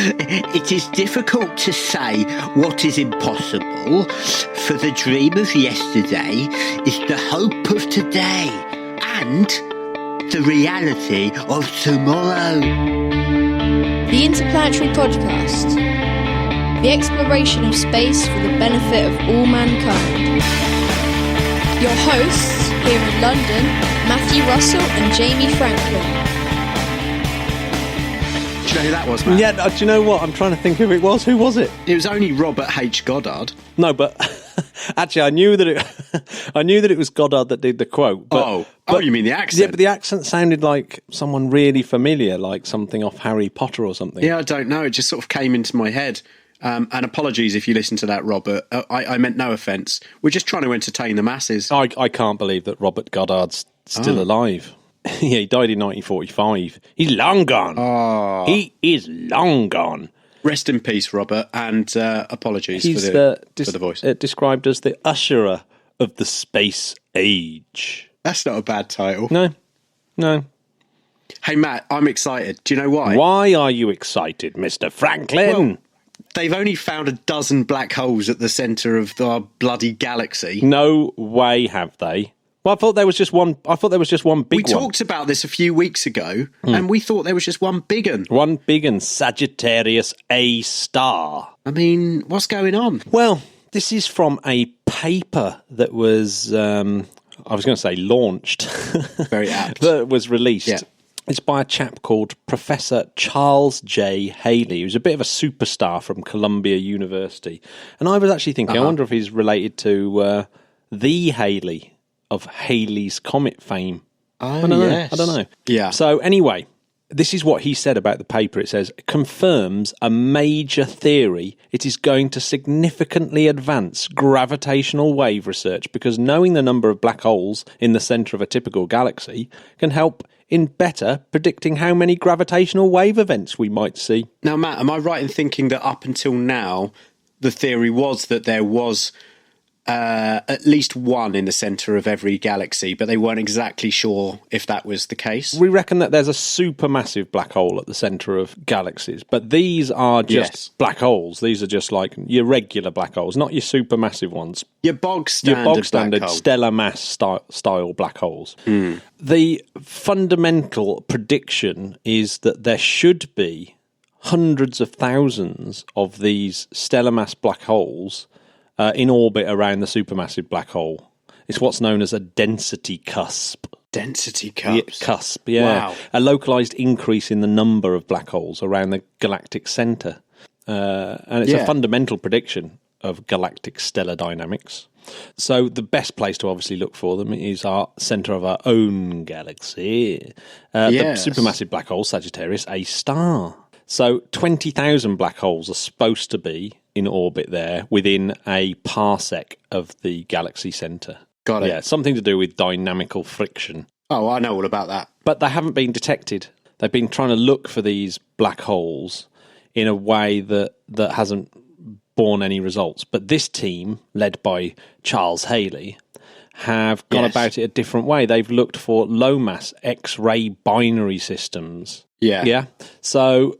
It is difficult to say what is impossible, for the dream of yesterday is the hope of today and the reality of tomorrow. The Interplanetary Podcast. The exploration of space for the benefit of all mankind. Your hosts here in London, Matthew Russell and Jamie Franklin. Do you know who that was, Matt? Yeah, do you know what? I'm trying to think who it was. Who was it? It was only Robert H. Goddard. No, but actually, I knew that it was Goddard that did the quote. But, you mean the accent? Yeah, but the accent sounded like someone really familiar, like something off Harry Potter or something. Yeah, I don't know. It just sort of came into my head. And apologies if you listen to that, Robert. I meant no offence. We're just trying to entertain the masses. I can't believe that Robert Goddard's still alive. Yeah, he died in 1945. He's long gone. Oh. He is long gone. Rest in peace, Robert, and apologies for the voice. Described as the usherer of the space age. That's not a bad title. No. Hey, Matt, I'm excited. Do you know why? Why are you excited, Mr. Franklin? Well, they've only found a dozen black holes at the centre of our bloody galaxy. No way, have they? Well, I thought there was just one. I thought there was just one big one. We talked about this a few weeks ago, and we thought there was just one big one. One big one, Sagittarius A star. I mean, what's going on? Well, this is from a paper that was, I was going to say launched. Very apt. That was released. Yeah. It's by a chap called Professor Charles J. Haley, who's a bit of a superstar from Columbia University. And I was actually thinking, I wonder if he's related to the Haley of Halley's Comet fame. Oh, I don't know. yes. I don't know. Yeah. So anyway, this is what he said about the paper. It says, confirms a major theory. It is going to significantly advance gravitational wave research because knowing the number of black holes in the centre of a typical galaxy can help in better predicting how many gravitational wave events we might see. Now, Matt, am I right in thinking that up until now, the theory was that there was at least one in the centre of every galaxy, but they weren't exactly sure if that was the case? We reckon that there's a supermassive black hole at the centre of galaxies, but these are just black holes. These are just like your regular black holes, not your supermassive ones. Your bog standard stellar mass style black holes. The fundamental prediction is that there should be hundreds of thousands of these stellar mass black holes in orbit around the supermassive black hole. It's what's known as a density cusp. Density cusp? Yeah. Wow. A localised increase in the number of black holes around the galactic centre. And it's a fundamental prediction of galactic stellar dynamics. So the best place to obviously look for them is our centre of our own galaxy. The supermassive black hole, Sagittarius A star. So 20,000 black holes are supposed to be in orbit there within a parsec of the galaxy centre. Got it. Yeah, something to do with dynamical friction. Oh, I know all about that. But they haven't been detected. They've been trying to look for these black holes in a way that hasn't borne any results. But this team, led by Charles Haley, have gone about it a different way. They've looked for low-mass X-ray binary systems. Yeah. Yeah? So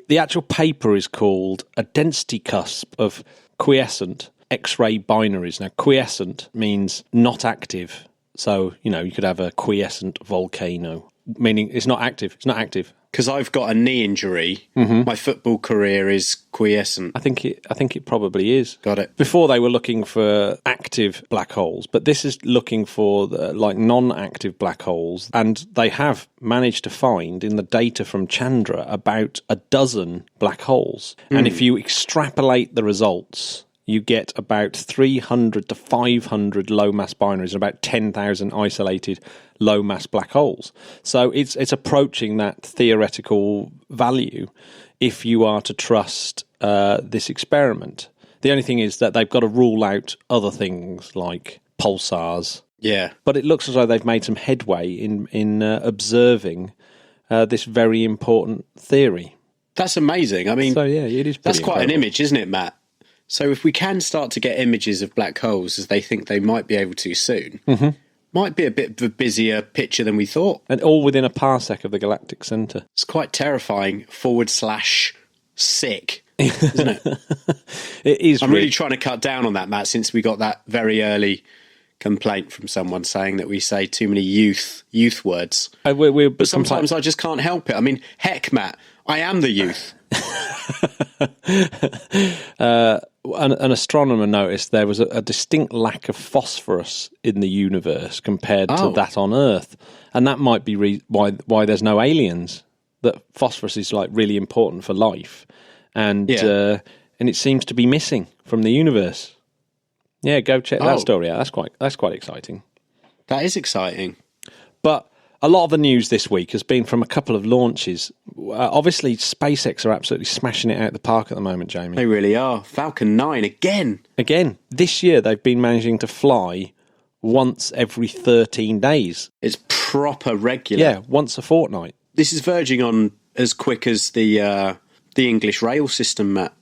the actual paper is called A Density Cusp of Quiescent X-ray Binaries. Now, quiescent means not active. So, you could have a quiescent volcano, meaning it's not active. It's not active. Because I've got a knee injury. My football career is quiescent. I think it probably is. Got it. Before they were looking for active black holes, but this is looking for non-active black holes, and they have managed to find in the data from Chandra about a dozen black holes. And if you extrapolate the results, you get about 300 to 500 low-mass binaries and about 10,000 isolated low-mass black holes. So it's approaching that theoretical value if you are to trust this experiment. The only thing is that they've got to rule out other things like pulsars. Yeah. But it looks as though they've made some headway in observing this very important theory. That's amazing. I mean, so, yeah, it is. That's quite incredible. an image, isn't it, Matt? So if we can start to get images of black holes as they think they might be able to soon, might be a bit of a busier picture than we thought. And all within a parsec of the galactic centre. It's quite terrifying, / sick, isn't it? It is. I'm really trying to cut down on that, Matt, since we got that very early complaint from someone saying that we say too many youth words. But sometimes I just can't help it. I mean, heck, Matt, I am the youth. An astronomer noticed there was a distinct lack of phosphorus in the universe compared to that on Earth, and that might be why there's no aliens. That phosphorus is like really important for life, and it seems to be missing from the universe. Yeah, go check that story out. That's quite exciting. That is exciting. But a lot of the news this week has been from a couple of launches. Obviously, SpaceX are absolutely smashing it out of the park at the moment, Jamie. They really are. Falcon 9 again. Again, this year they've been managing to fly once every 13 days. It's proper regular. Yeah, once a fortnight. This is verging on as quick as the English rail system, Matt.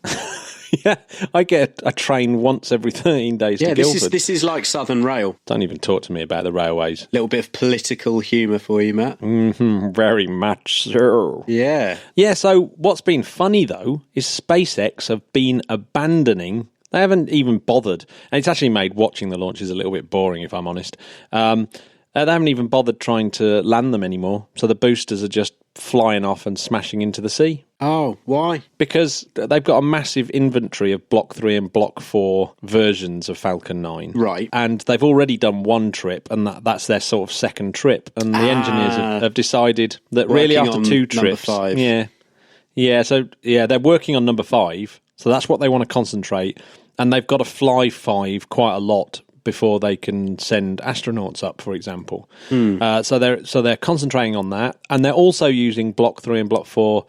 Yeah, I get a train once every 13 days to Guildford. Yeah, this is like Southern Rail. Don't even talk to me about the railways. Little bit of political humour for you, Matt. Mm-hmm, very much so. Yeah. Yeah, so what's been funny, though, is SpaceX have been abandoning... They haven't even bothered. And it's actually made watching the launches a little bit boring, if I'm honest. They haven't even bothered trying to land them anymore. So the boosters are just flying off and smashing into the sea. Oh, why? Because they've got a massive inventory of Block 3 and Block 4 versions of Falcon 9. Right. And they've already done one trip, and that's their sort of second trip. And the engineers have decided that really after two trips... Number 5. Yeah, they're working on number 5. So that's what they want to concentrate. And they've got to fly 5 quite a lot before they can send astronauts up, for example. So they're concentrating on that, and they're also using Block 3 and Block 4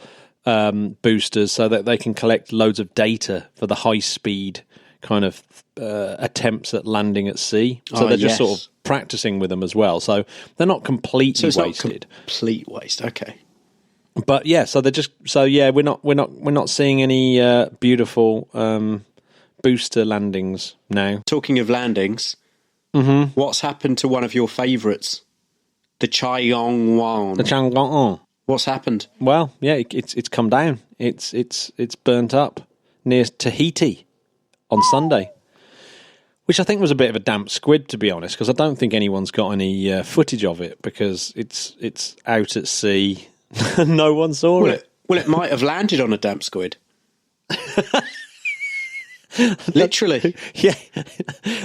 boosters so that they can collect loads of data for the high-speed kind of attempts at landing at sea. So they're just sort of practicing with them as well. So they're not completely wasted. Not complete waste. Okay. But yeah, we're not seeing any beautiful booster landings now. Talking of landings, what's happened to one of your favourites, the Chang'e? The Chang'e. What's happened? Well, yeah, it's come down. It's burnt up near Tahiti on Sunday, which I think was a bit of a damp squid, to be honest, because I don't think anyone's got any footage of it because it's out at sea. No one saw it. Well, it might have landed on a damp squid. Literally. Yeah,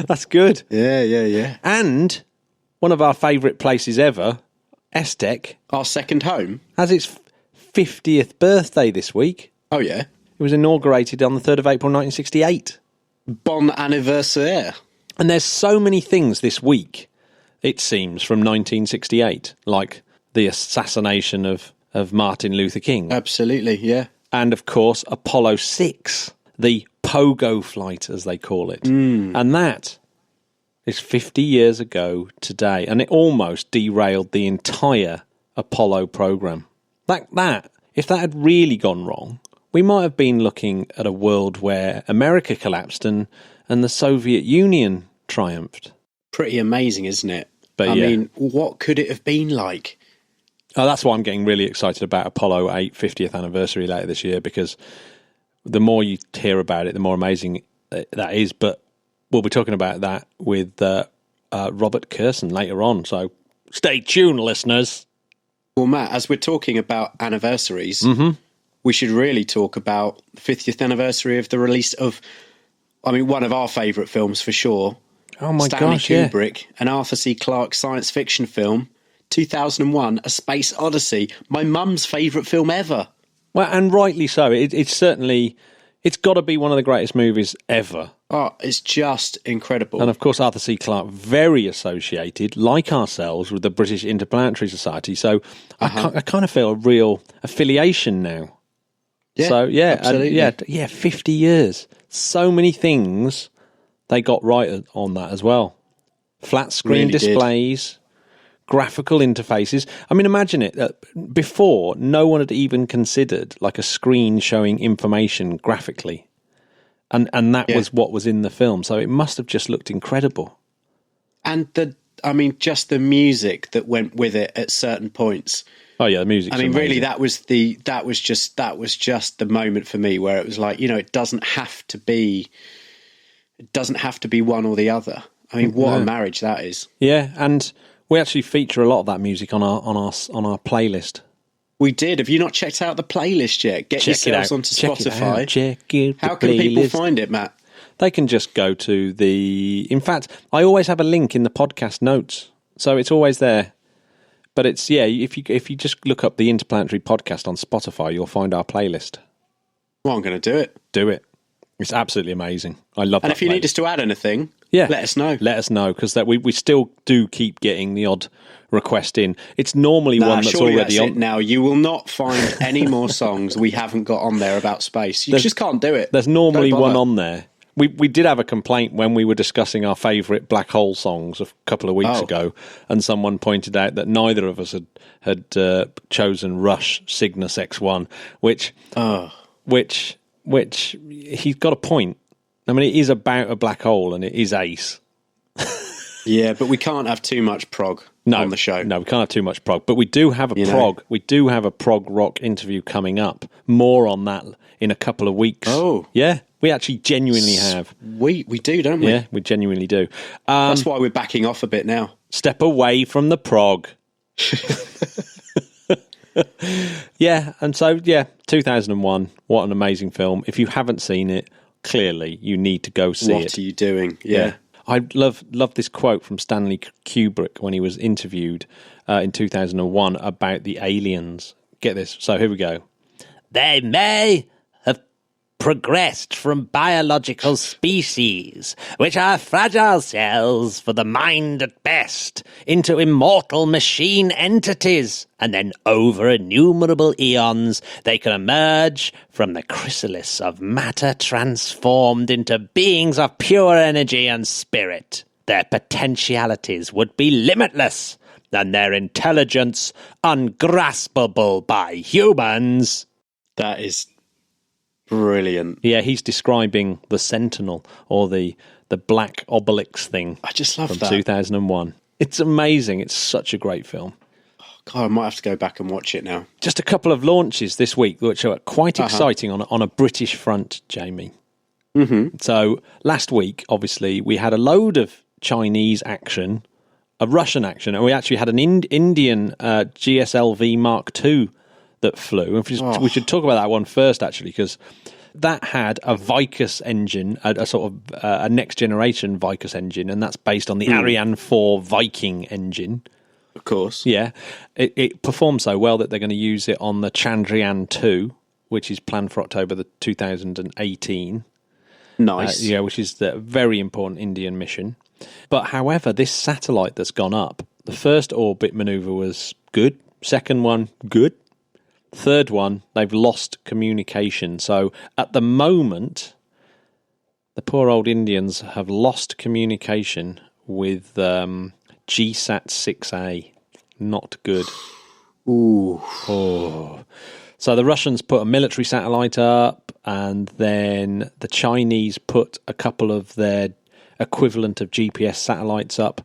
that's good. Yeah. And one of our favourite places ever, Estec, our second home, has its 50th birthday this week. Oh, yeah? It was inaugurated on the 3rd of April 1968. Bon anniversaire. And there's so many things this week, it seems, from 1968, like the assassination of Martin Luther King. Absolutely, yeah. And, of course, Apollo 6, the pogo flight, as they call it. And that is 50 years ago today, and it almost derailed the entire Apollo program. If that had really gone wrong, we might have been looking at a world where America collapsed and the Soviet Union triumphed. Pretty amazing, isn't it? But I mean, what could it have been like? Oh, that's why I'm getting really excited about Apollo 8 50th anniversary later this year, because the more you hear about it, the more amazing that is. But we'll be talking about that with Robert Kurson later on. So stay tuned, listeners. Well, Matt, as we're talking about anniversaries, we should really talk about the 50th anniversary of the release of, one of our favourite films for sure. Oh my Stanley gosh, yeah. Kubrick, an Arthur C. Clarke science fiction film, 2001, A Space Odyssey, my mum's favourite film ever. Well, and rightly so. It's got to be one of the greatest movies ever. Oh, it's just incredible. And of course, Arthur C. Clarke, very associated, like ourselves, with the British Interplanetary Society. So I kind of feel a real affiliation now. Yeah, so, yeah, absolutely. 50 years. So many things they got right on that as well. Flat screen Really displays, graphical interfaces. I mean, imagine it. Before, no one had even considered like a screen showing information graphically. And that was what was in the film. So it must have just looked incredible. And just the music that went with it at certain points. Oh yeah, the music. I mean, really, that was just the moment for me where it was like, it doesn't have to be one or the other. I mean, what a marriage that is. Yeah, and we actually feature a lot of that music on our playlist. We did. Have you not checked out the playlist yet? Get yourselves onto Spotify. How can people find it, Matt? They can just go to in fact, I always have a link in the podcast notes, so it's always there. But it's, if you just look up the Interplanetary Podcast on Spotify, you'll find our playlist. Well, I'm going to do it. Do it. It's absolutely amazing. I love that. And if you need us to add anything, let us know. Let us know, because we still do keep getting the odd request in. It's normally one that's already on. Now, you will not find any more songs we haven't got on there about space. You just can't do it. There's normally one on there. We did have a complaint when we were discussing our favourite black hole songs a couple of weeks ago, and someone pointed out that neither of us had chosen Rush Cygnus X1, which he's got a point. I mean, it is about a black hole, and it is ace. Yeah, but we can't have too much prog on the show. No, we can't have too much prog. But we do have a prog. We do have a prog rock interview coming up. More on that in a couple of weeks. Oh, yeah. We actually genuinely have. We do, don't we? Yeah, we genuinely do. That's why we're backing off a bit now. Step away from the prog. Yeah, and so, 2001, what an amazing film. If you haven't seen it, clearly you need to go see it. What are you doing? Yeah. I love this quote from Stanley Kubrick when he was interviewed in 2001 about the aliens. Get this. So here we go. They may have progressed from biological species, which are fragile cells for the mind at best, into immortal machine entities, and then over innumerable eons they can emerge from the chrysalis of matter transformed into beings of pure energy and spirit. Their potentialities would be limitless, and their intelligence ungraspable by humans. That is brilliant. Yeah, he's describing the Sentinel, or the black obelix thing. I just love from that. 2001. It's amazing. It's such a great film. Oh, God, I might have to go back and watch it now. Just a couple of launches this week, which are quite exciting on a British front, Jamie. Mm-hmm. So last week, obviously, we had a load of Chinese action, a Russian action, and we actually had an Indian GSLV Mark II that flew. We should talk about that one first, actually, because that had a Vicus engine, a sort of a next generation Vicus engine, and that's based on the Ariane 4 Viking engine. Of course. Yeah. It performed so well that they're going to use it on the Chandrayaan 2, which is planned for October 2018. Nice. Which is the very important Indian mission. But however, this satellite that's gone up, the first orbit maneuver was good. Second one, good. Third one, they've lost communication. So at the moment, the poor old Indians have lost communication with GSAT 6A. Not good. Ooh. Oh. So the Russians put a military satellite up, and then the Chinese put a couple of their equivalent of GPS satellites up.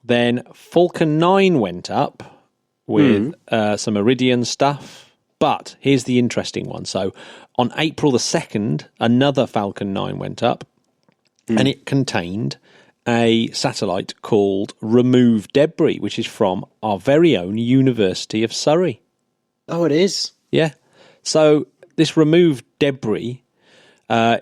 Then Falcon 9 went up with some Iridium stuff. But here's the interesting one. So on April the 2nd, another Falcon 9 went up, and it contained a satellite called removeDEBRIS, which is from our very own University of Surrey. Oh, it is? Yeah. So this removeDEBRIS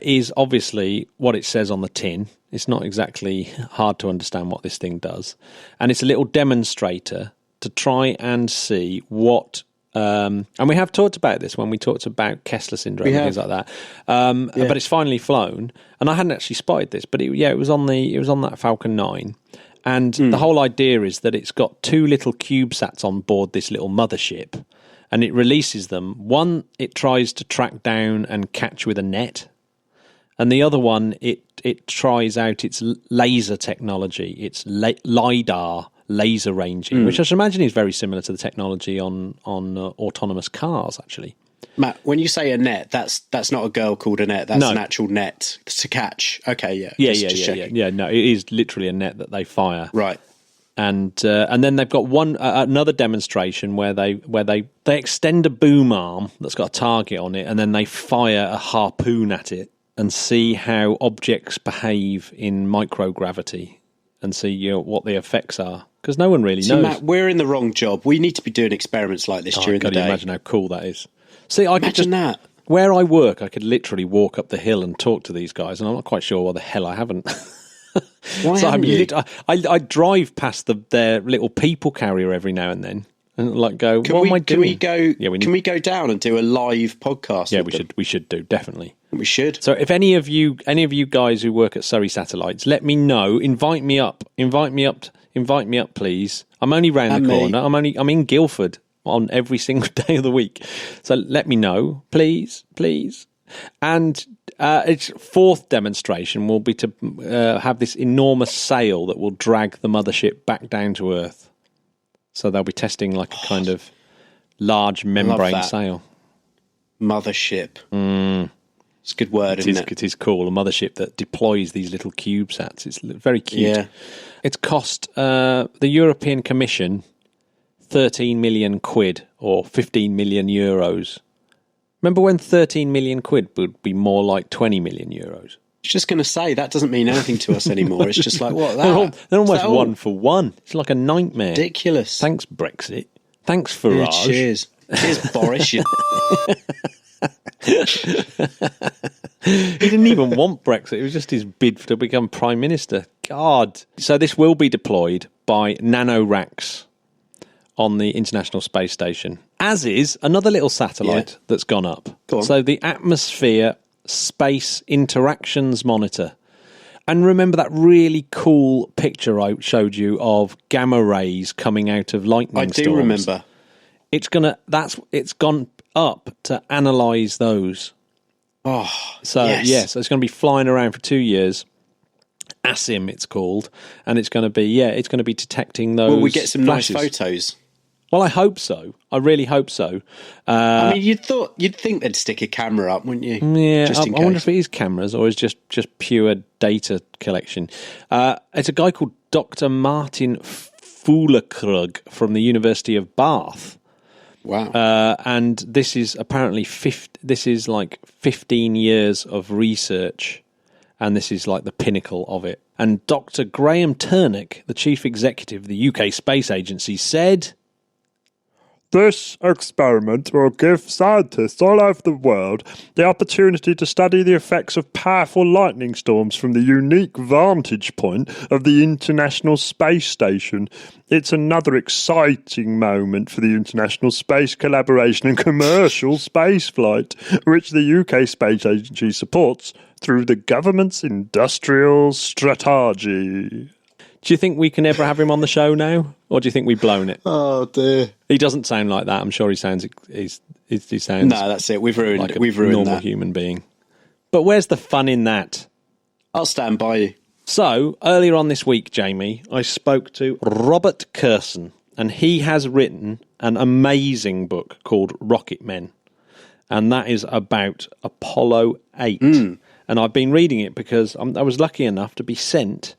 is obviously what it says on the tin. It's not exactly hard to understand what this thing does. And it's a little demonstrator to try and see what... and we have talked about this when we talked about Kessler syndrome and things like that. But it's finally flown, and I hadn't actually spotted this, but it was on that Falcon 9, and the whole idea is that it's got two little CubeSats on board this little mothership, and it releases them. One, it tries to track down and catch with a net, and the other one, it tries out its laser technology, its LiDAR. Laser ranging, which I should imagine is very similar to the technology on autonomous cars, actually. Matt, when you say a net, that's not a girl called Annette. That's an actual net to catch. Okay, yeah. Yeah. No, it is literally a net that they fire. Right. And then they've got another demonstration where they extend a boom arm that's got a target on it, and then they fire a harpoon at it and see how objects behave in microgravity and see what the effects are. Because no one really knows. Matt, we're in the wrong job. We need to be doing experiments like this during the day. Imagine how cool that is. See, Imagine that. Where I work, I could literally walk up the hill and talk to these guys, and I'm not quite sure why the hell I haven't. Why haven't you? I drive past their little people carrier every now and then, and what am I doing? Can we go down and do a live podcast? Yeah, we should do, definitely. We should. So if any of you guys who work at Surrey Satellites, let me know. Invite me up, please. I'm only round the corner. I'm in Guildford on every single day of the week. So let me know, please. And its fourth demonstration will be to have this enormous sail that will drag the mothership back down to Earth. So they'll be testing like a kind of large membrane sail. Mothership. It's a good word, isn't it? It is cool. A mothership that deploys these little CubeSats. It's very cute. Yeah. It's cost the European Commission 13 million quid or 15 million euros. Remember when 13 million quid would be more like 20 million euros? I was just going to say, that doesn't mean anything to us anymore. It's just like, what? They're almost one for one. It's like a nightmare. Ridiculous. Thanks, Brexit. Thanks, Farage. Cheers. Cheers, Boris. He didn't even want Brexit. It was just his bid to become Prime Minister. God. So this will be deployed by nanoracks on the International Space Station, as is another little satellite that's gone up. So the Atmosphere Space Interactions Monitor. And remember that really cool picture I showed you of gamma rays coming out of lightning storms? I do remember. It's gone up to analyse those. Oh, so yes, so it's going to be flying around for 2 years. ASIM, it's called, and it's going to be detecting those. Will we get some flashes. Nice photos? Well, I hope so. I really hope so. I mean, you'd think they'd stick a camera up, wouldn't you? Yeah, just in case. I wonder if it is cameras or is just pure data collection. It's a guy called Dr. Martin Fullerkrug from the University of Bath. Wow. And this is apparently 15 years of research, and this is like the pinnacle of it. And Dr. Graham Turnock, the chief executive of the UK Space Agency, said, "This experiment will give scientists all over the world the opportunity to study the effects of powerful lightning storms from the unique vantage point of the International Space Station. It's another exciting moment for the international space collaboration and commercial spaceflight, which the UK Space Agency supports through the government's industrial strategy." Do you think we can ever have him on the show now, or do you think we've blown it? Oh dear, he doesn't sound like that. I'm sure he sounds. He sounds. No, that's it. We've ruined. Like we've ruined normal that. Human being. But where's the fun in that? I'll stand by you. So earlier on this week, Jamie, I spoke to Robert Kurson, and he has written an amazing book called Rocket Men, and that is about Apollo 8. And I've been reading it because I was lucky enough to be sent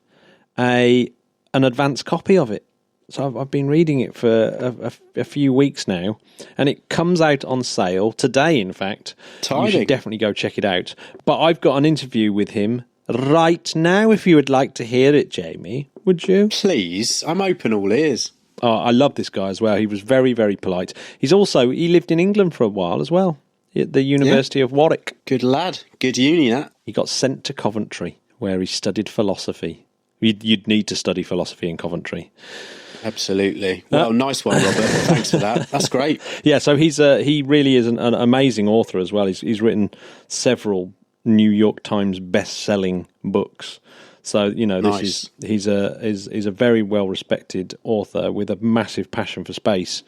an advance copy of it. So I've been reading it for a few weeks now, and it comes out on sale today, in fact. You should definitely go check it out. But I've got an interview with him right now, if you would like to hear it, Jamie. Would you? Please, I'm open all ears. Oh, I love this guy as well. He was very, very polite. He lived in England for a while as well, at the University of Warwick. Good lad. Good uni, that. He got sent to Coventry, where he studied philosophy. You'd need to study philosophy in Coventry. Absolutely. Well, nice one, Robert. Thanks for that. That's great. Yeah, so he really is an amazing author as well. He's written several New York Times best-selling books. So he's a very well-respected author with a massive passion for space,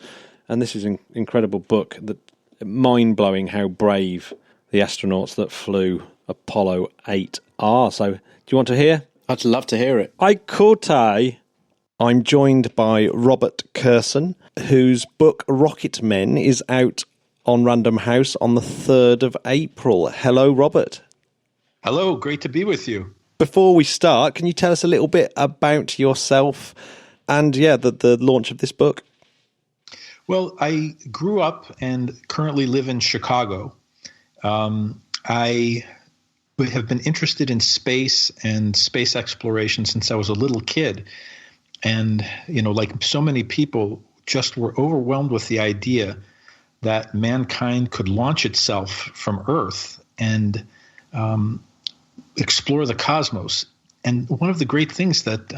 and this is an incredible book. That mind-blowing how brave the astronauts that flew Apollo 8 are. So, do you want to hear? I'd love to hear it. I'm joined by Robert Kurson, whose book Rocket Men is out on Random House on the 3rd of April. Hello, Robert. Hello, great to be with you. Before we start, can you tell us a little bit about yourself, and the launch of this book. Well, I grew up and currently live in Chicago. I have been interested in space and space exploration since I was a little kid. And, like so many people, just were overwhelmed with the idea that mankind could launch itself from Earth and explore the cosmos. And one of the great things that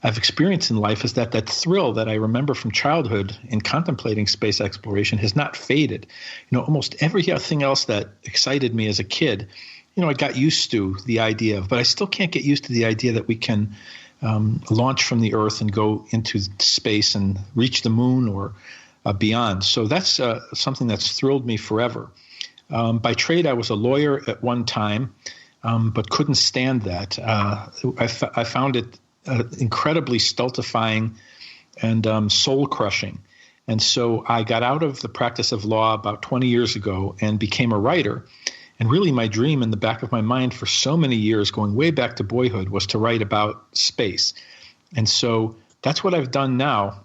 I've experienced in life is that thrill that I remember from childhood in contemplating space exploration has not faded. Almost everything else that excited me as a kid, I got used to the idea of, but I still can't get used to the idea that we can launch from the Earth and go into space and reach the moon or beyond. So that's something that's thrilled me forever. By trade, I was a lawyer at one time, but couldn't stand that. I found it incredibly stultifying and soul-crushing. And so I got out of the practice of law about 20 years ago and became a writer. And really my dream in the back of my mind for so many years, going way back to boyhood, was to write about space. And so that's what I've done now.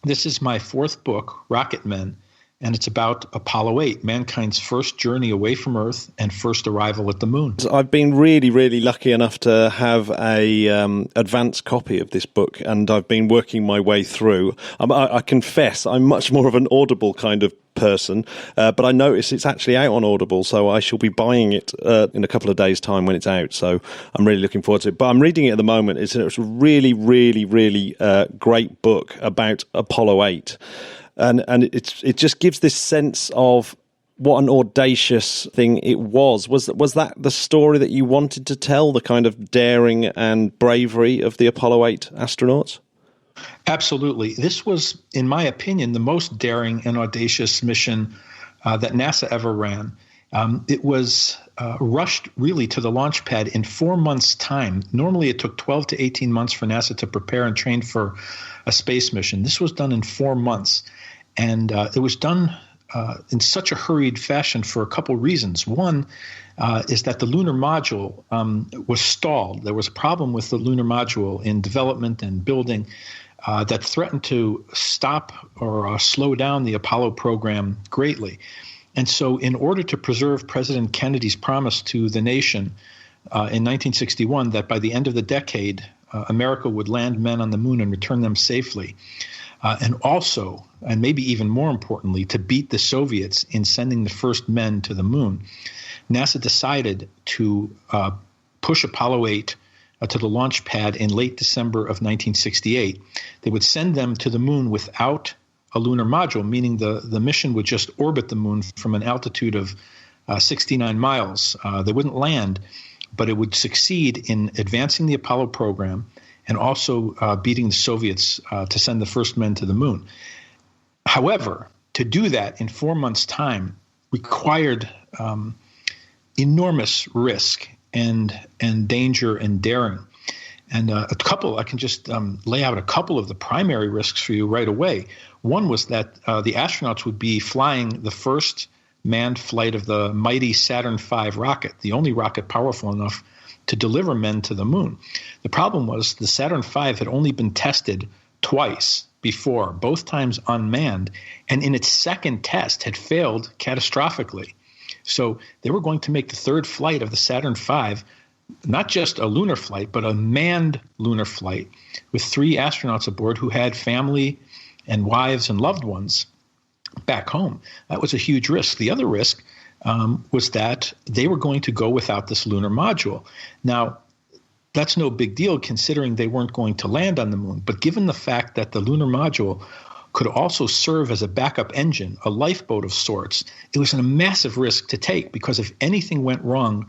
This is my fourth book, Rocket Men, and it's about Apollo 8, mankind's first journey away from Earth and first arrival at the moon. I've been really, really lucky enough to have a advanced copy of this book, and I've been working my way through. I confess I'm much more of an Audible kind of person, but I notice it's actually out on Audible, so I shall be buying it in a couple of days' time when it's out. So I'm really looking forward to it. But I'm reading it at the moment. It's a really, really, really great book about Apollo 8. And it just gives this sense of what an audacious thing it was. Was that the story that you wanted to tell, the kind of daring and bravery of the Apollo 8 astronauts? Absolutely. This was, in my opinion, the most daring and audacious mission that NASA ever ran. It was rushed really to the launch pad in 4 months' time. Normally it took 12 to 18 months for NASA to prepare and train for a space mission. This was done in 4 months. And it was done in such a hurried fashion for a couple reasons. One is that the lunar module was stalled. There was a problem with the lunar module in development and building that threatened to stop or slow down the Apollo program greatly. And so in order to preserve President Kennedy's promise to the nation in 1961 that by the end of the decade, America would land men on the moon and return them safely, and also, and maybe even more importantly, to beat the Soviets in sending the first men to the moon, NASA decided to push Apollo 8 to the launch pad in late December of 1968. They would send them to the moon without a lunar module, meaning the mission would just orbit the moon from an altitude of 69 miles. They wouldn't land, but it would succeed in advancing the Apollo program and also beating the Soviets to send the first men to the moon. However, to do that in 4 months' time required enormous risk and danger and daring. And I can just lay out a couple of the primary risks for you right away. One was that the astronauts would be flying the first manned flight of the mighty Saturn V rocket, the only rocket powerful enough to deliver men to the moon. The problem was the Saturn V had only been tested twice before, both times unmanned, and in its second test had failed catastrophically. So they were going to make the third flight of the Saturn V not just a lunar flight, but a manned lunar flight with 3 astronauts aboard who had family and wives and loved ones back home. That was a huge risk. The other risk was that they were going to go without this lunar module. Now, that's no big deal considering they weren't going to land on the moon. But given the fact that the lunar module could also serve as a backup engine, a lifeboat of sorts, it was a massive risk to take, because if anything went wrong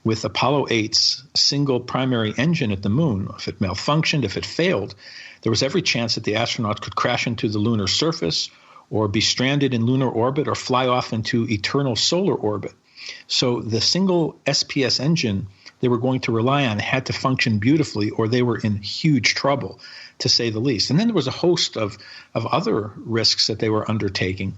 with Apollo 8's single primary engine at the moon, if it malfunctioned, if it failed, there was every chance that the astronauts could crash into the lunar surface or be stranded in lunar orbit or fly off into eternal solar orbit. So the single SPS engine they were going to rely on had to function beautifully, or they were in huge trouble, to say the least. And then there was a host of other risks that they were undertaking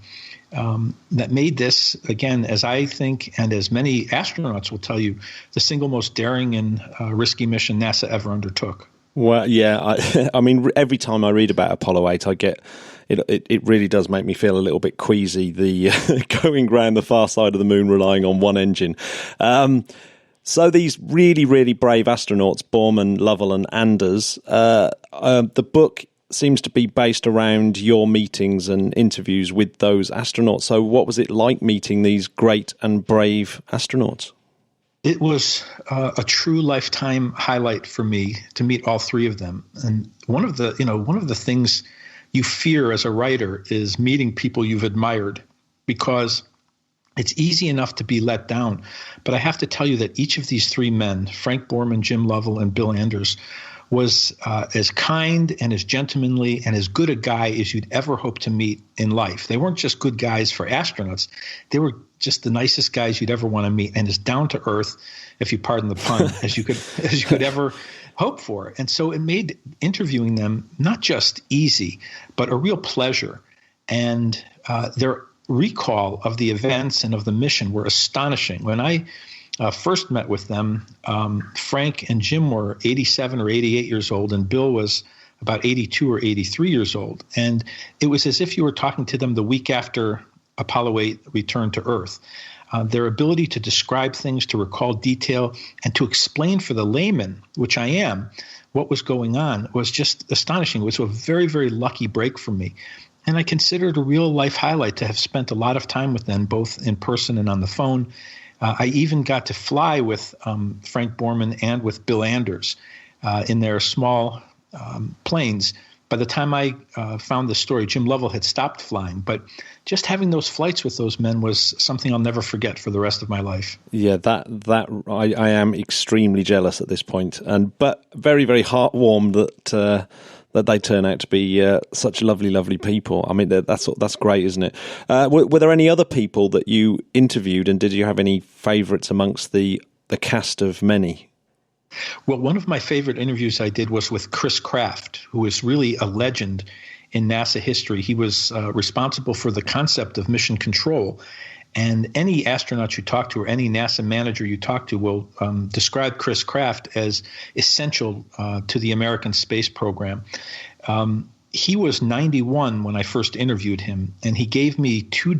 that made this, again, as I think and as many astronauts will tell you, the single most daring and risky mission NASA ever undertook. Well, yeah, I mean, every time I read about Apollo 8, I get it really does make me feel a little bit queasy, the going round the far side of the moon relying on one engine. So these really, really brave astronauts, Borman, Lovell and Anders, the book seems to be based around your meetings and interviews with those astronauts. So what was it like meeting these great and brave astronauts? It was a true lifetime highlight for me to meet all three of them. And one of the things you fear as a writer is meeting people you've admired, because it's easy enough to be let down. But I have to tell you that each of these three men, Frank Borman, Jim Lovell, and Bill Anders, was as kind and as gentlemanly and as good a guy as you'd ever hope to meet in life. They weren't just good guys for astronauts. They were just the nicest guys you'd ever want to meet, and as down to earth, if you pardon the pun, as you could ever hope for. And so it made interviewing them not just easy, but a real pleasure. And their recall of the events and of the mission were astonishing. When I first met with them, Frank and Jim were 87 or 88 years old, and Bill was about 82 or 83 years old. And it was as if you were talking to them the week after Apollo 8 returned to Earth. Their ability to describe things, to recall detail, and to explain for the layman, which I am, what was going on was just astonishing. It was a very, very lucky break for me. And I consider it a real life highlight to have spent a lot of time with them, both in person and on the phone. I even got to fly with Frank Borman and with Bill Anders in their small planes. By the time I found the story, Jim Lovell had stopped flying. But just having those flights with those men was something I'll never forget for the rest of my life. Yeah, I am extremely jealous at this point, but very, very heartwarmed that they turn out to be such lovely, lovely people. I mean, that's great, isn't it? Were there any other people that you interviewed, and did you have any favourites amongst the cast of many? Well, one of my favorite interviews I did was with Chris Kraft, who is really a legend in NASA history. He was responsible for the concept of mission control. And any astronaut you talk to or any NASA manager you talk to will describe Chris Kraft as essential to the American space program. He was 91 when I first interviewed him, and he gave me 2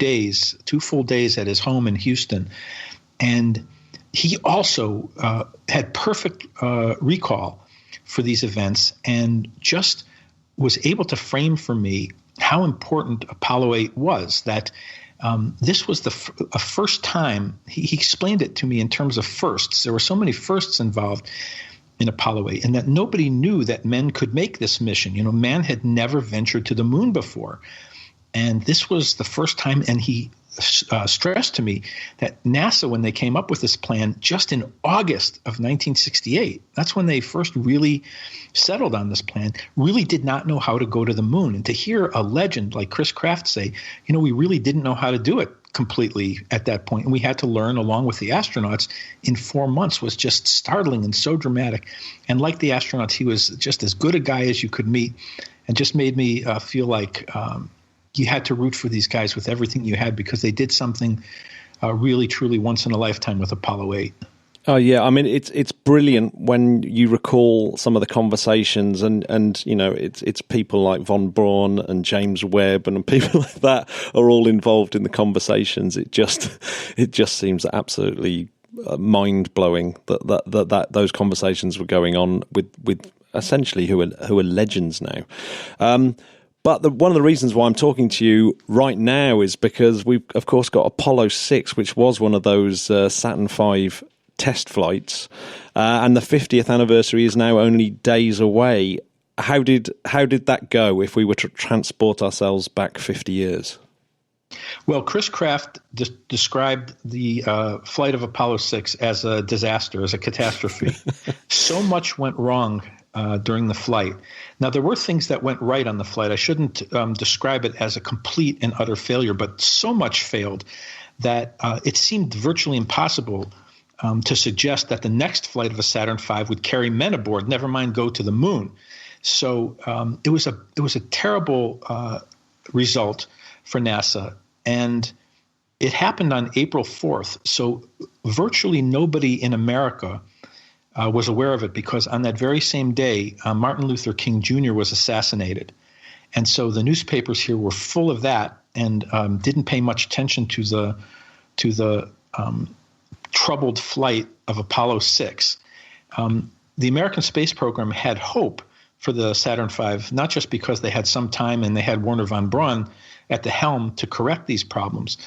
full days at his home in Houston. And he also had perfect recall for these events and just was able to frame for me how important Apollo 8 was, that this was a first time. He explained it to me in terms of firsts. There were so many firsts involved in Apollo 8, and that nobody knew that men could make this mission. Man had never ventured to the moon before. And this was the first time, and he stressed to me that NASA, when they came up with this plan just in August of 1968, that's when they first really settled on this plan, really did not know how to go to the moon. And to hear a legend like Chris Kraft say, we really didn't know how to do it completely at that point, and we had to learn along with the astronauts in 4 months, was just startling and so dramatic. And like the astronauts, he was just as good a guy as you could meet, and just made me feel like you had to root for these guys with everything you had, because they did something really, truly once in a lifetime with Apollo 8. Oh yeah, I mean it's brilliant when you recall some of the conversations, and it's people like von Braun and James Webb and people like that are all involved in the conversations. It just seems absolutely mind blowing that those conversations were going on with essentially who are legends now. But one of the reasons why I'm talking to you right now is because we've, of course, got Apollo 6, which was one of those Saturn V test flights, and the 50th anniversary is now only days away. How did that go if we were to transport ourselves back 50 years? Well, Chris Kraft described the flight of Apollo 6 as a disaster, as a catastrophe. So much went wrong during the flight. Now, there were things that went right on the flight. I shouldn't describe it as a complete and utter failure, but so much failed that it seemed virtually impossible to suggest that the next flight of a Saturn V would carry men aboard, never mind go to the moon. So it was a terrible result for NASA, and it happened on April 4th. So virtually nobody in America was aware of it because on that very same day, Martin Luther King Jr. was assassinated. And so the newspapers here were full of that and didn't pay much attention to the troubled flight of Apollo 6. The American space program had hope for the Saturn V, not just because they had some time and they had Wernher von Braun at the helm to correct these problems,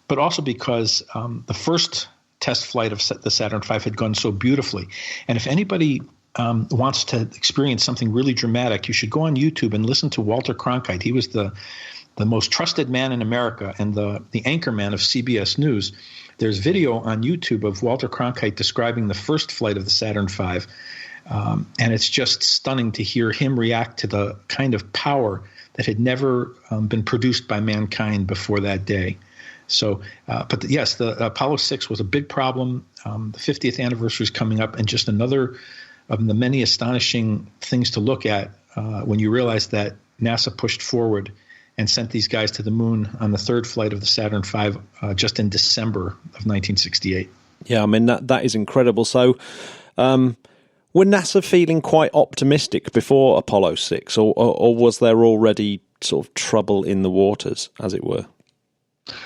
but also because the first test flight of the Saturn V had gone so beautifully. And if anybody wants to experience something really dramatic, you should go on YouTube and listen to Walter Cronkite. He was the most trusted man in America and the anchor man of CBS News. There's video on YouTube of Walter Cronkite describing the first flight of the Saturn V. And it's just stunning to hear him react to the kind of power that had never been produced by mankind before that day. So, yes, the Apollo 6 was a big problem. The 50th anniversary is coming up, and just another of the many astonishing things to look at when you realize that NASA pushed forward and sent these guys to the moon on the third flight of the Saturn V just in December of 1968. Yeah, I mean, that is incredible. So were NASA feeling quite optimistic before Apollo 6, or was there already sort of trouble in the waters, as it were?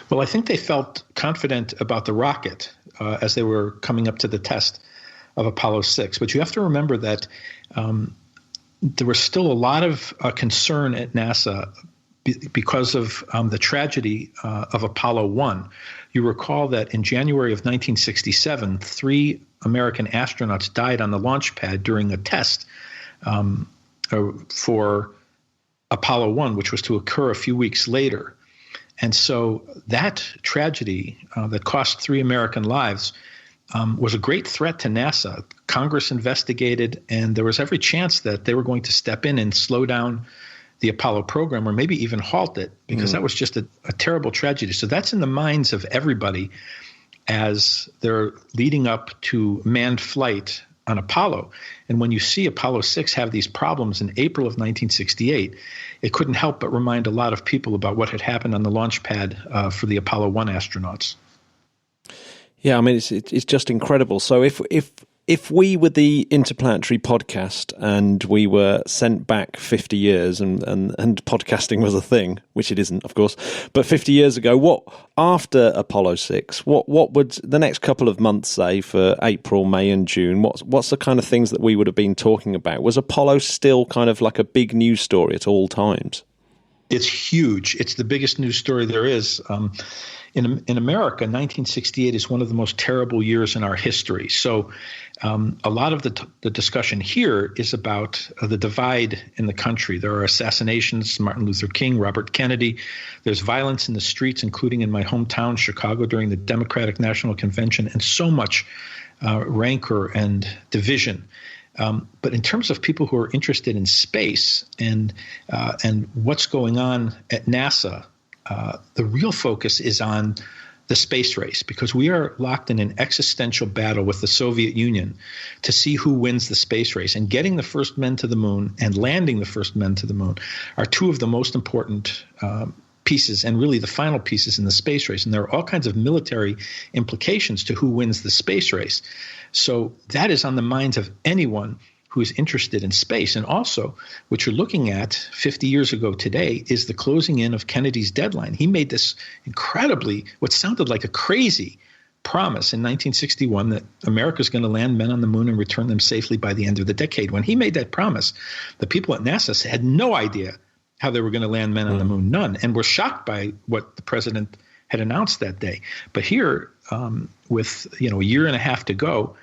Well, I think they felt confident about the rocket as they were coming up to the test of Apollo 6. But you have to remember that there was still a lot of concern at NASA because of the tragedy of Apollo 1. You recall that in January of 1967, 3 American astronauts died on the launch pad during a test for Apollo 1, which was to occur a few weeks later. And so that tragedy that cost 3 American lives was a great threat to NASA. Congress investigated, and there was every chance that they were going to step in and slow down the Apollo program or maybe even halt it, because that was just a terrible tragedy. So that's in the minds of everybody as they're leading up to manned flight on Apollo. And when you see Apollo 6 have these problems in April of 1968, it couldn't help but remind a lot of people about what had happened on the launch pad for the Apollo 1 astronauts. Yeah, I mean, it's just incredible. So if we were the Interplanetary podcast and we were sent back 50 years and podcasting was a thing, which it isn't, of course, but 50 years ago, what after Apollo 6, what would the next couple of months say for April, May and June? What's the kind of things that we would have been talking about? Was Apollo still kind of like a big news story at all times? It's huge. It's the biggest news story there is. In America, 1968 is one of the most terrible years in our history. So a lot of the discussion here is about the divide in the country. There are assassinations, Martin Luther King, Robert Kennedy. There's violence in the streets, including in my hometown, Chicago, during the Democratic National Convention, and so much rancor and division. But in terms of people who are interested in space and what's going on at NASA, the real focus is on the space race, because we are locked in an existential battle with the Soviet Union to see who wins the space race. And getting the first men to the moon and landing the first men to the moon are 2 of the most important pieces, and really the final pieces in the space race. And there are all kinds of military implications to who wins the space race. So that is on the minds of anyone who is interested in space. And also, what you're looking at 50 years ago today is the closing in of Kennedy's deadline. He made this incredibly, what sounded like a crazy promise in 1961 that America's going to land men on the moon and return them safely by the end of the decade. When he made that promise, the people at NASA had no idea how they were going to land men on the moon, none, and were shocked by what the president had announced that day. But here, with a year and a half to go,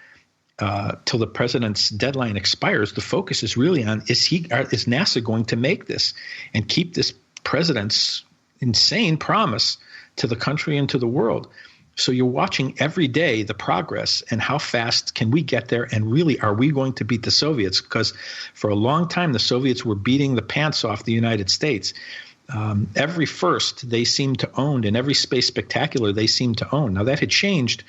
till the president's deadline expires, the focus is really on is NASA going to make this and keep this president's insane promise to the country and to the world. So you're watching every day the progress and how fast can we get there, and really are we going to beat the Soviets? Because for a long time the Soviets were beating the pants off the United States. Every first they seemed to own, and every space spectacular they seemed to own. Now that had changed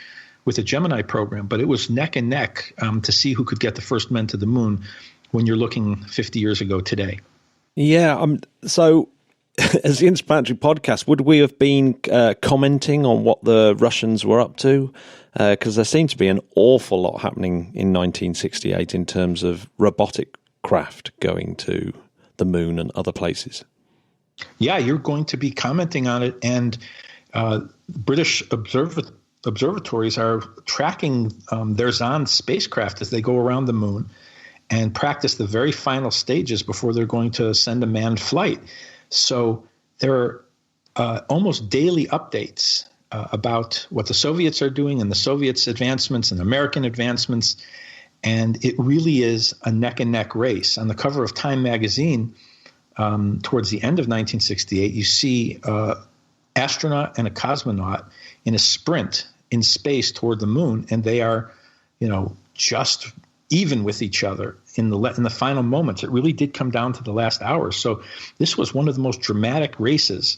with the Gemini program, but it was neck and neck to see who could get the first men to the moon when you're looking 50 years ago today. Yeah, so as the Interplanetary Podcast, would we have been commenting on what the Russians were up to? Because there seemed to be an awful lot happening in 1968 in terms of robotic craft going to the moon and other places. Yeah, you're going to be commenting on it, and British observatories are tracking their Zond spacecraft as they go around the moon and practice the very final stages before they're going to send a manned flight. So there are almost daily updates about what the Soviets are doing and the Soviets' advancements and American advancements. And it really is a neck-and-neck race. On the cover of Time magazine, towards the end of 1968, you see an astronaut and a cosmonaut in a sprint in space toward the moon, and they are, just even with each other in the final moments. It really did come down to the last hour. So this was one of the most dramatic races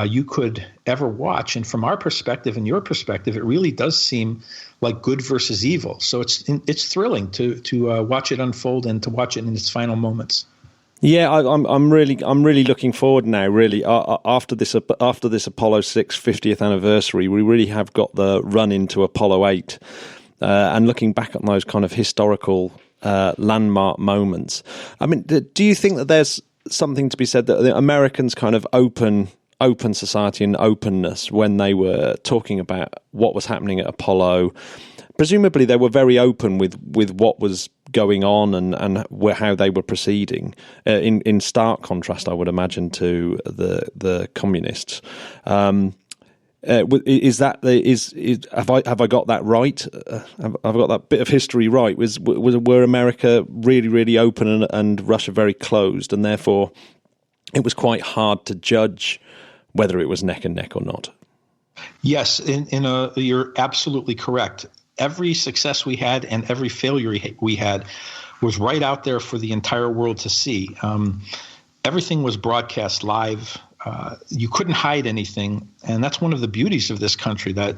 you could ever watch. And from our perspective and your perspective, it really does seem like good versus evil. So it's thrilling to watch it unfold and to watch it in its final moments. Yeah, I'm really looking forward now. Really, after this Apollo 6 50th anniversary, we really have got the run into Apollo 8, and looking back at those kind of historical landmark moments. I mean, do you think that there's something to be said that the Americans kind of open society and openness when they were talking about what was happening at Apollo? Presumably they were very open with what was going on and how they were proceeding, in stark contrast, I would imagine, to the communists. Is that have I got that right? Have I got that bit of history right? Were America really open and Russia very closed, and therefore it was quite hard to judge whether it was neck and neck or not? Yes, you're absolutely correct. Every success we had and every failure we had was right out there for the entire world to see. Everything was broadcast live. You couldn't hide anything. And that's one of the beauties of this country, that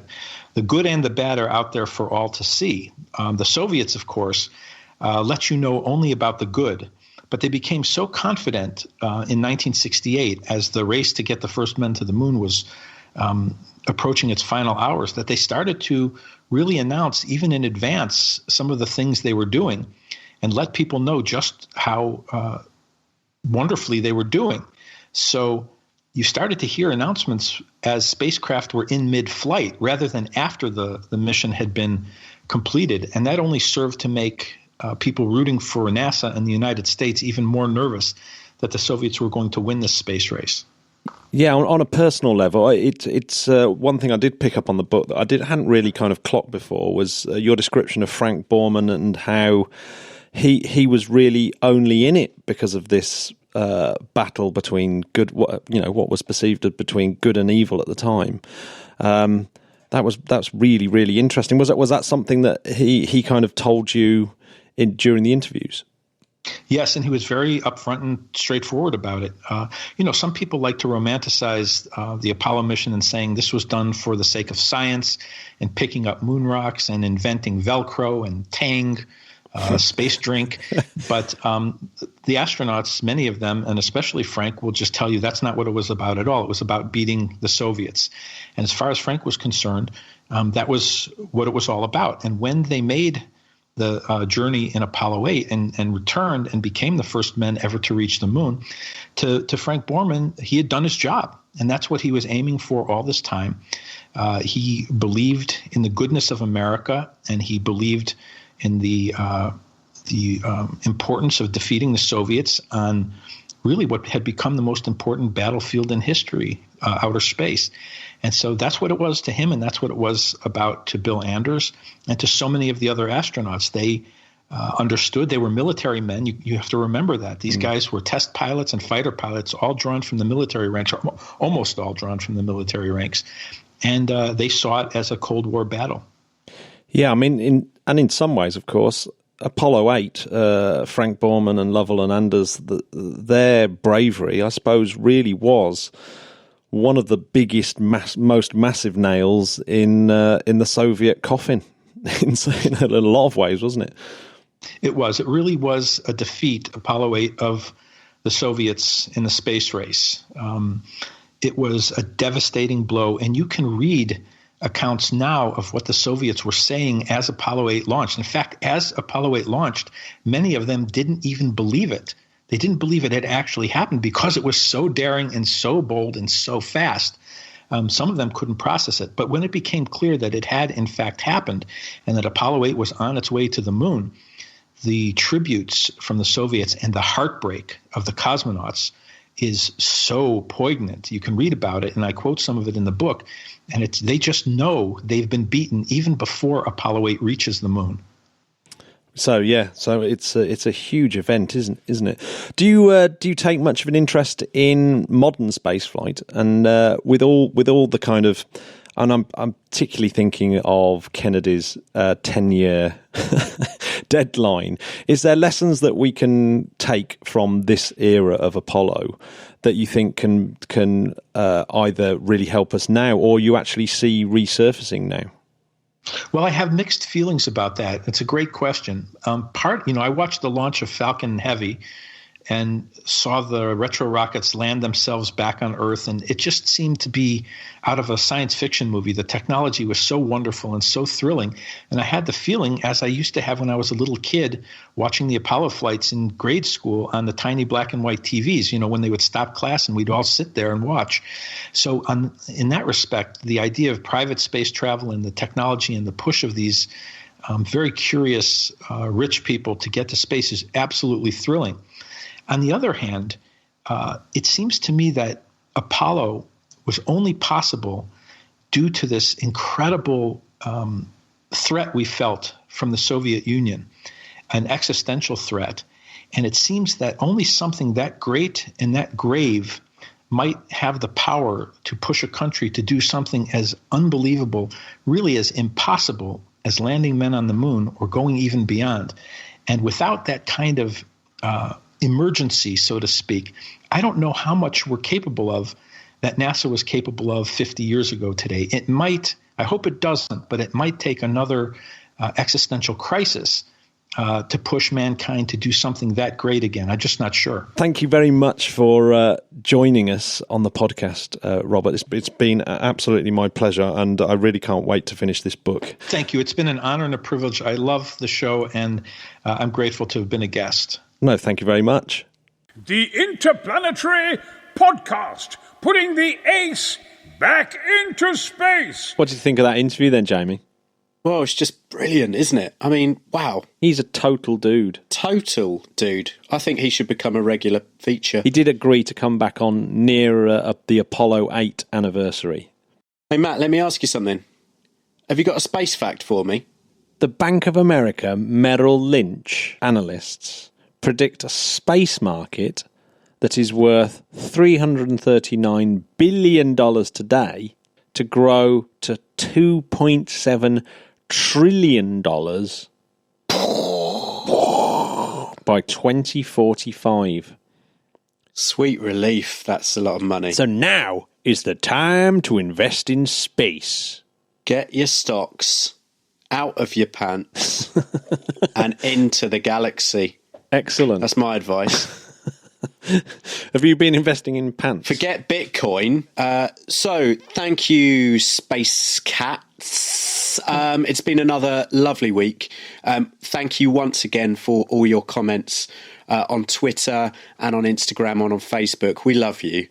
the good and the bad are out there for all to see. The Soviets, of course, let you know only about the good. But they became so confident in 1968 as the race to get the first men to the moon was approaching its final hours, that they started to really announce, even in advance, some of the things they were doing and let people know just how wonderfully they were doing. So you started to hear announcements as spacecraft were in mid-flight rather than after the mission had been completed. And that only served to make people rooting for NASA and the United States even more nervous that the Soviets were going to win this space race. Yeah, on a personal level, it's one thing I did pick up on the book that I hadn't really kind of clocked before was your description of Frank Borman and how he was really only in it because of this battle between good, what was perceived as between good and evil at the time. That's really interesting. Was that something that he kind of told you during the interviews? Yes, and he was very upfront and straightforward about it. Some people like to romanticize the Apollo mission and saying this was done for the sake of science and picking up moon rocks and inventing Velcro and Tang, space drink. But the astronauts, many of them, and especially Frank, will just tell you that's not what it was about at all. It was about beating the Soviets. And as far as Frank was concerned, that was what it was all about. And when they made the journey in Apollo 8 and returned and became the first men ever to reach the moon, to Frank Borman, he had done his job. And that's what he was aiming for all this time. He believed in the goodness of America, and he believed in the importance of defeating the Soviets on really what had become the most important battlefield in history, outer space. And so that's what it was to him, and that's what it was about to Bill Anders and to so many of the other astronauts. They understood. They were military men. You have to remember that. These guys were test pilots and fighter pilots, all drawn from the military ranks, or almost all drawn from the military ranks. And they saw it as a Cold War battle. Yeah, I mean, in some ways, of course, Apollo 8, Frank Borman and Lovell and Anders, their bravery, I suppose, really was one of the biggest, most massive nails in the Soviet coffin, in a lot of ways, wasn't it? It was. It really was a defeat, Apollo 8, of the Soviets in the space race. It was a devastating blow, and you can read accounts now of what the Soviets were saying as Apollo 8 launched. In fact, as Apollo 8 launched, many of them didn't even believe it. They didn't believe it had actually happened because it was so daring and so bold and so fast. Some of them couldn't process it. But when it became clear that it had in fact happened and that Apollo 8 was on its way to the moon, the tributes from the Soviets and the heartbreak of the cosmonauts is so poignant. You can read about it, and I quote some of it in the book, and they just know they've been beaten even before Apollo 8 reaches the moon. So it's a huge event, isn't it? Do you take much of an interest in modern spaceflight, and with all the kind of, and I'm particularly thinking of Kennedy's 10-year deadline. Is there lessons that we can take from this era of Apollo that you think can either really help us now, or you actually see resurfacing now? Well, I have mixed feelings about that. It's a great question. I watched the launch of Falcon Heavy and saw the retro rockets land themselves back on Earth, and it just seemed to be out of a science fiction movie. The technology was so wonderful and so thrilling, and I had the feeling, as I used to have when I was a little kid, watching the Apollo flights in grade school on the tiny black and white TVs, when they would stop class and we'd all sit there and watch. So in that respect, the idea of private space travel and the technology and the push of these very curious, rich people to get to space is absolutely thrilling. On the other hand, it seems to me that Apollo was only possible due to this incredible threat we felt from the Soviet Union, an existential threat. And it seems that only something that great and that grave might have the power to push a country to do something as unbelievable, really as impossible as landing men on the moon or going even beyond. And without that kind of emergency, so to speak, I don't know how much we're capable of that NASA was capable of 50 years ago today. It might, I hope it doesn't, but it might take another existential crisis to push mankind to do something that great again. I'm just not sure. Thank you very much for joining us on the podcast, Robert. It's been absolutely my pleasure, and I really can't wait to finish this book. Thank you. It's been an honor and a privilege. I love the show, and I'm grateful to have been a guest. No, thank you very much. The Interplanetary Podcast, putting the ace back into space. What did you think of that interview then, Jamie? Well, it's just brilliant, isn't it? I mean, wow. He's a total dude. Total dude. I think he should become a regular feature. He did agree to come back on near the Apollo 8 anniversary. Hey, Matt, let me ask you something. Have you got a space fact for me? The Bank of America Merrill Lynch analysts predict a space market that is worth $339 billion today to grow to $2.7 trillion by 2045. Sweet relief. That's a lot of money. So now is the time to invest in space. Get your stocks out of your pants and into the galaxy. Excellent. That's my advice. Have you been investing in pants? Forget Bitcoin. So thank you, Space Cats. It's been another lovely week. Thank you once again for all your comments on Twitter and on Instagram and on Facebook. We love you.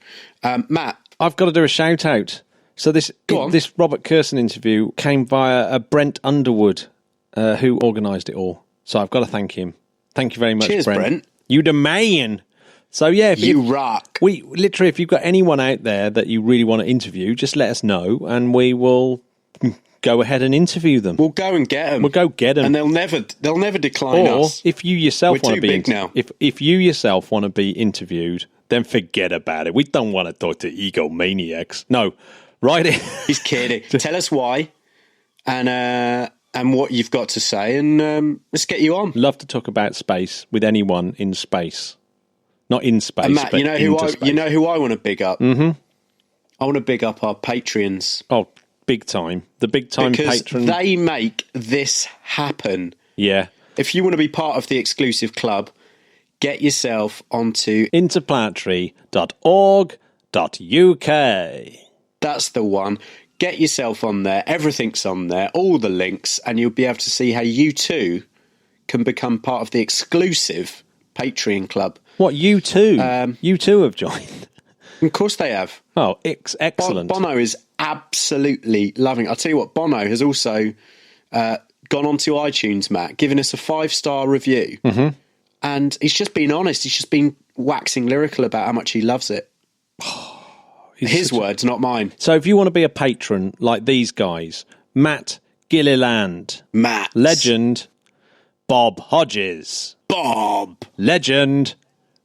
Matt. I've got to do a shout out. So this Robert Kurson interview came via Brent Underwood, who organised it all. So I've got to thank him. Thank you very much, Cheers, Brent. You the man. So yeah, if you rock. We literally, if you've got anyone out there that you really want to interview, just let us know, and we will go ahead and interview them. We'll go and get them. We'll go get them, and they'll never decline us. Or if you yourself want to be now. If you yourself want to be interviewed, then forget about it. We don't want to talk to egomaniacs. No, right? He's kidding. Tell us why, and what you've got to say, and let's get you on. Love to talk about space with anyone in space. Not in space, and Matt, but you know who I want to big up? Mm-hmm. I want to big up our Patreons. Oh, big time. The big time because patron. They make this happen. Yeah. If you want to be part of the exclusive club, get yourself onto interplanetary.org.uk. That's the one. Get yourself on there. Everything's on there. All the links. And you'll be able to see how you too can become part of the exclusive Patreon club. What, you too? You too have joined? Of course they have. Oh, excellent. Bono is absolutely loving it. I'll tell you what, Bono has also gone onto iTunes, Matt, giving us a 5-star review. Mm-hmm. And he's just been honest. He's just been waxing lyrical about how much he loves it. His words, not mine. So if you want to be a patron like these guys, Matt Gilliland. Matt. Legend, Bob Hodges. Bob. Legend,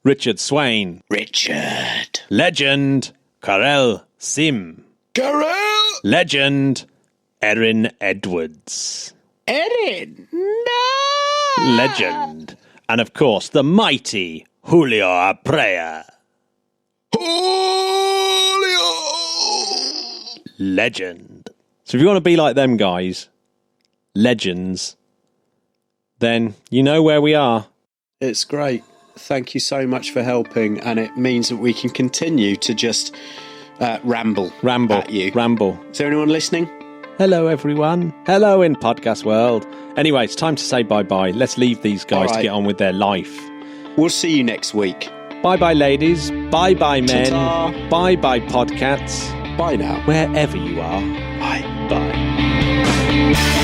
Richard Swain. Richard. Legend, Karel Sim. Karel. Legend, Erin Edwards. Erin. No. Legend. And of course, the mighty Julio Aprea. Julio. Legend. So if you want to be like them guys, legends, then you know where we are. It's great. Thank you so much for helping, and it means that we can continue to just ramble at you. Ramble. Is there anyone listening? Hello, everyone. Hello in podcast world. Anyway, it's time to say bye-bye. Let's leave these guys to get on with their life. We'll see you next week. Bye-bye, ladies. Bye-bye, men. Ta-ta. Bye-bye, podcats. Bye now. Wherever you are. Bye. Bye.